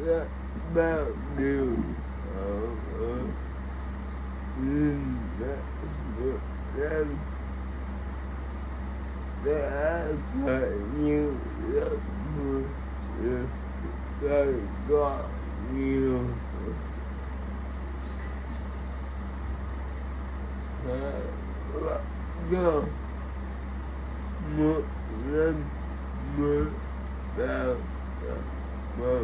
rất bao điều ở linh đã được em đã khởi như giấc mơ được thời có nhiều cho một năm mới vào mơ